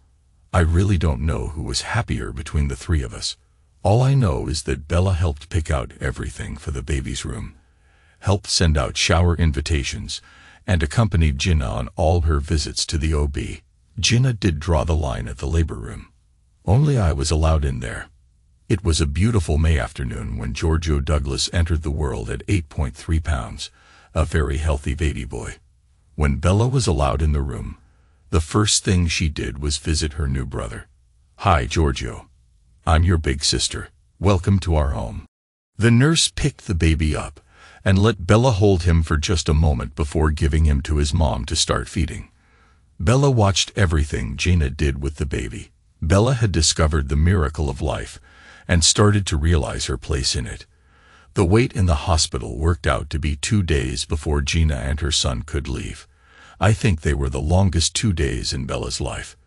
I really don't know who was happier between the three of us. All I know is that Bella helped pick out everything for the baby's room, helped send out shower invitations, and accompanied Gina on all her visits to the OB. Gina did draw the line at the labor room. Only I was allowed in there. It was a beautiful May afternoon when Giorgio Douglas entered the world at 8.3 pounds, a very healthy baby boy. When Bella was allowed in the room, the first thing she did was visit her new brother. "Hi, Giorgio. I'm your big sister. Welcome to our home." The nurse picked the baby up and let Bella hold him for just a moment before giving him to his mom to start feeding. Bella watched everything Gina did with the baby. Bella had discovered the miracle of life and started to realize her place in it. The wait in the hospital worked out to be 2 days before Gina and her son could leave. I think they were the longest 2 days in Bella's life.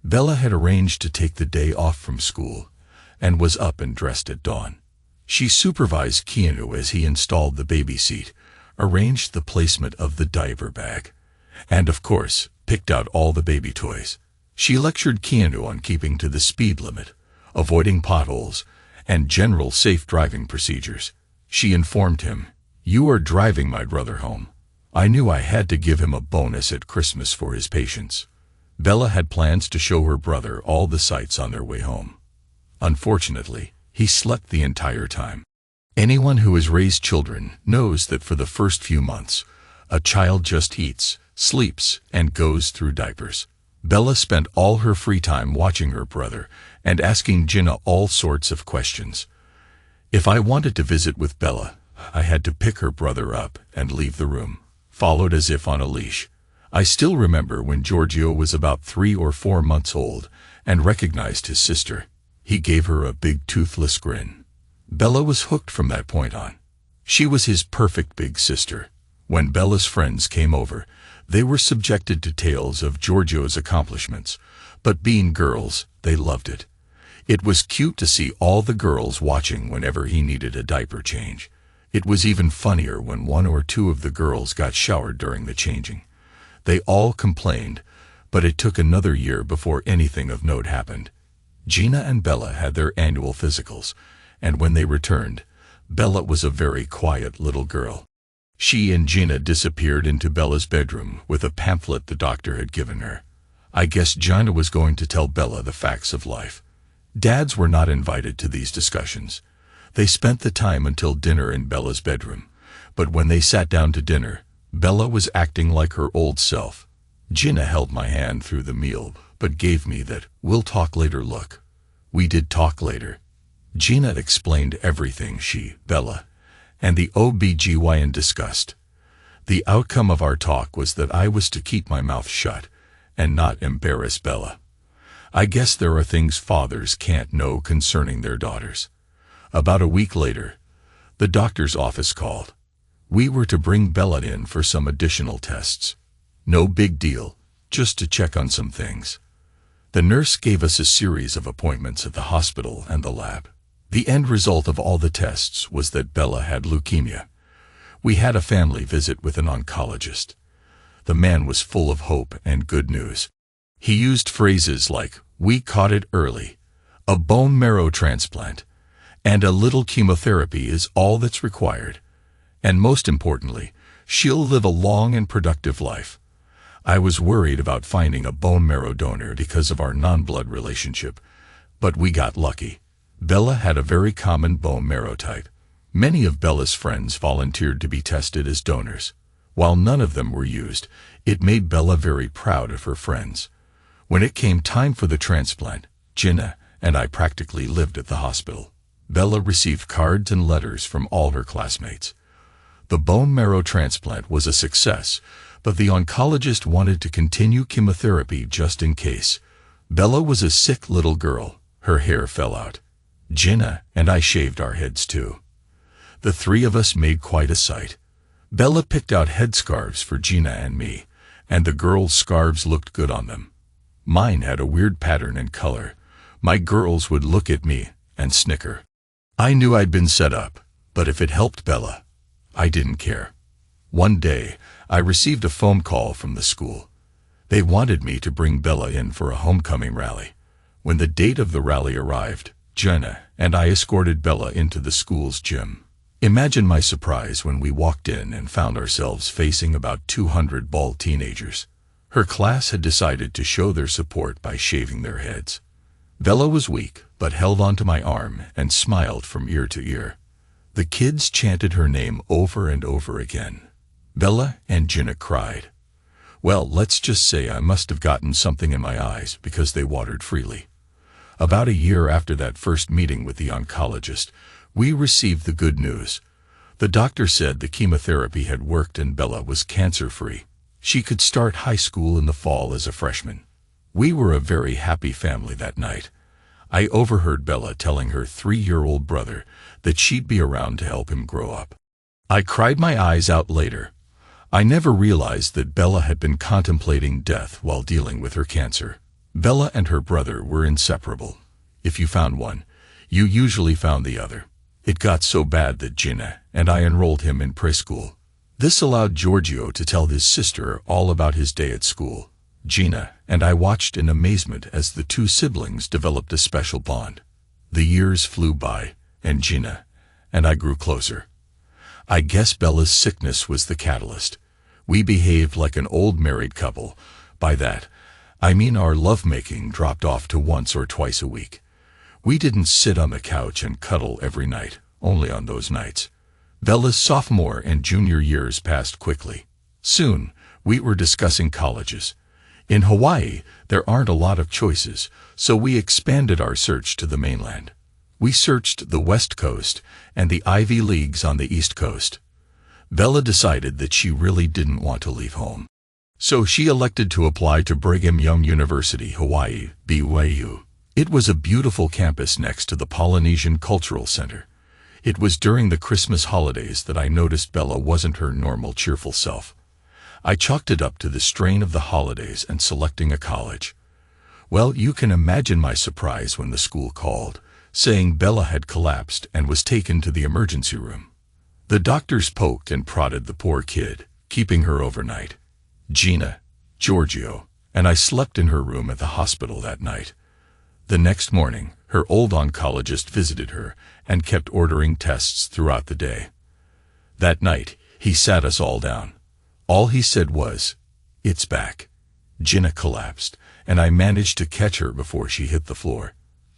Bella had arranged to take the day off from school and was up and dressed at dawn. She supervised Keanu as he installed the baby seat, arranged the placement of the diaper bag, and of course, picked out all the baby toys. She lectured Keanu on keeping to the speed limit, avoiding potholes, and general safe driving procedures. She informed him, "You are driving my brother home." I knew I had to give him a bonus at Christmas for his patience. Bella had plans to show her brother all the sights on their way home. Unfortunately, he slept the entire time. Anyone who has raised children knows that for the first few months, a child just eats, sleeps, and goes through diapers. Bella spent all her free time watching her brother and asking Gina all sorts of questions. If I wanted to visit with Bella, I had to pick her brother up and leave the room, followed as if on a leash. I still remember when Giorgio was about 3 or 4 months old and recognized his sister. He gave her a big toothless grin. Bella was hooked from that point on. She was his perfect big sister. When Bella's friends came over, they were subjected to tales of Giorgio's accomplishments, but being girls, they loved it. It was cute to see all the girls watching whenever he needed a diaper change. It was even funnier when 1 or 2 of the girls got showered during the changing. They all complained, but it took another year before anything of note happened. Gina and Bella had their annual physicals, and when they returned, Bella was a very quiet little girl. She and Gina disappeared into Bella's bedroom with a pamphlet the doctor had given her. I guess Gina was going to tell Bella the facts of life. Dads were not invited to these discussions. They spent the time until dinner in Bella's bedroom, but when they sat down to dinner, Bella was acting like her old self. Gina held my hand through the meal, but gave me that "we'll talk later" look. We did talk later. Gina explained everything she, Bella, and the OBGYN discussed. The outcome of our talk was that I was to keep my mouth shut and not embarrass Bella. I guess there are things fathers can't know concerning their daughters. About a week later, the doctor's office called. We were to bring Bella in for some additional tests. No big deal, just to check on some things. The nurse gave us a series of appointments at the hospital and the lab. The end result of all the tests was that Bella had leukemia. We had a family visit with an oncologist. The man was full of hope and good news. He used phrases like, "We caught it early," "a bone marrow transplant," and "a little chemotherapy is all that's required. And most importantly, she'll live a long and productive life." I was worried about finding a bone marrow donor because of our non-blood relationship, but we got lucky. Bella had a very common bone marrow type. Many of Bella's friends volunteered to be tested as donors. While none of them were used, it made Bella very proud of her friends. When it came time for the transplant, Gina and I practically lived at the hospital. Bella received cards and letters from all her classmates. The bone marrow transplant was a success, but the oncologist wanted to continue chemotherapy just in case. Bella was a sick little girl. Her hair fell out. Gina and I shaved our heads too. The 3 of us made quite a sight. Bella picked out headscarves for Gina and me, and the girls' scarves looked good on them. Mine had a weird pattern and color. My girls would look at me and snicker. I knew I'd been set up, but if it helped Bella, I didn't care. One day, I received a phone call from the school. They wanted me to bring Bella in for a homecoming rally. When the date of the rally arrived, Gina and I escorted Bella into the school's gym. Imagine my surprise when we walked in and found ourselves facing about 200 bald teenagers. Her class had decided to show their support by shaving their heads. Bella was weak, but held onto my arm and smiled from ear to ear. The kids chanted her name over and over again. Bella and Gina cried. Well, let's just say I must have gotten something in my eyes because they watered freely. About a year after that first meeting with the oncologist, we received the good news. The doctor said the chemotherapy had worked and Bella was cancer-free. She could start high school in the fall as a freshman. We were a very happy family that night. I overheard Bella telling her 3-year-old brother that she'd be around to help him grow up. I cried my eyes out later. I never realized that Bella had been contemplating death while dealing with her cancer. Bella and her brother were inseparable. If you found one, you usually found the other. It got so bad that Gina and I enrolled him in preschool. This allowed Giorgio to tell his sister all about his day at school. Gina and I watched in amazement as the two siblings developed a special bond. The years flew by, and Gina and I grew closer. I guess Bella's sickness was the catalyst. We behaved like an old married couple. By that, I mean our lovemaking dropped off to once or twice a week. We didn't sit on the couch and cuddle every night, only on those nights. Bella's sophomore and junior years passed quickly. Soon, we were discussing colleges. In Hawaii, there aren't a lot of choices, so we expanded our search to the mainland. We searched the West Coast and the Ivy Leagues on the East Coast. Bella decided that she really didn't want to leave home. So she elected to apply to Brigham Young University, Hawaii, BYU. It was a beautiful campus next to the Polynesian Cultural Center. It was during the Christmas holidays that I noticed Bella wasn't her normal cheerful self. I chalked it up to the strain of the holidays and selecting a college. Well, you can imagine my surprise when the school called, saying Bella had collapsed and was taken to the emergency room. The doctors poked and prodded the poor kid, keeping her overnight. Gina, Giorgio, and I slept in her room at the hospital that night. The next morning, her old oncologist visited her and kept ordering tests throughout the day. That night, he sat us all down. All he said was, "It's back." Gina collapsed, and I managed to catch her before she hit the floor.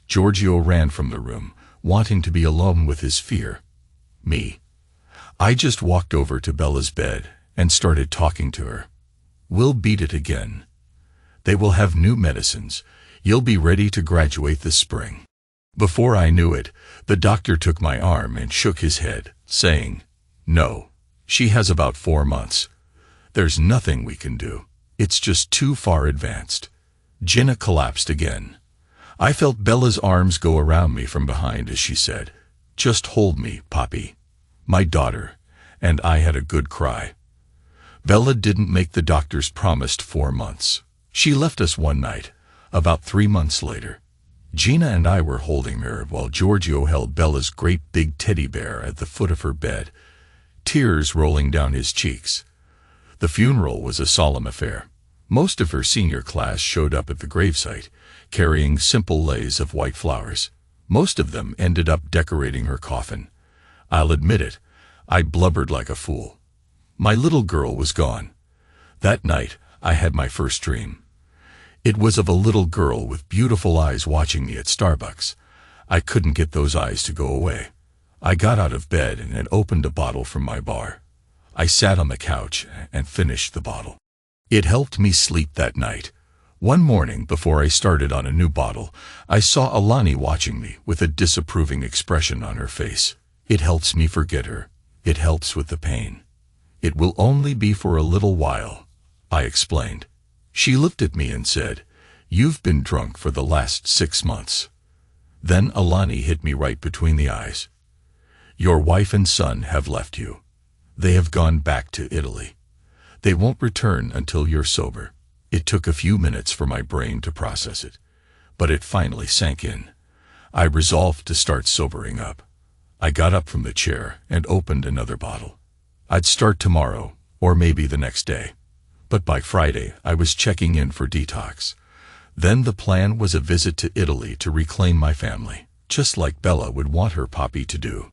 Giorgio ran from the room, wanting to be alone with his fear. Me. I just walked over to Bella's bed and started talking to her. "We'll beat it again. They will have new medicines. You'll be ready to graduate this spring." Before I knew it, the doctor took my arm and shook his head, saying, "No, she has about 4 months. There's nothing we can do. It's just too far advanced." Gina collapsed again. I felt Bella's arms go around me from behind as she said, "Just hold me, Poppy." My daughter and I had a good cry. Bella didn't make the doctor's promised 4 months. She left us one night, about 3 months later. Gina and I were holding her while Giorgio held Bella's great big teddy bear at the foot of her bed, tears rolling down his cheeks. The funeral was a solemn affair. Most of her senior class showed up at the gravesite, carrying simple leis of white flowers. Most of them ended up decorating her coffin. I'll admit it, I blubbered like a fool. My little girl was gone. That night, I had my first dream. It was of a little girl with beautiful eyes watching me at Starbucks. I couldn't get those eyes to go away. I got out of bed and opened a bottle from my bar. I sat on the couch and finished the bottle. It helped me sleep that night. One morning, before I started on a new bottle, I saw Alani watching me with a disapproving expression on her face. It helps me forget her. It helps with the pain. It will only be for a little while, I explained. She looked at me and said, "You've been drunk for the last 6 months. Then Alani hit me right between the eyes. "Your wife and son have left you. They have gone back to Italy. They won't return until you're sober." It took a few minutes for my brain to process it, but it finally sank in. I resolved to start sobering up. I got up from the chair and opened another bottle. I'd start tomorrow, or maybe the next day. But by Friday, I was checking in for detox. Then the plan was a visit to Italy to reclaim my family, just like Bella would want her Poppy to do.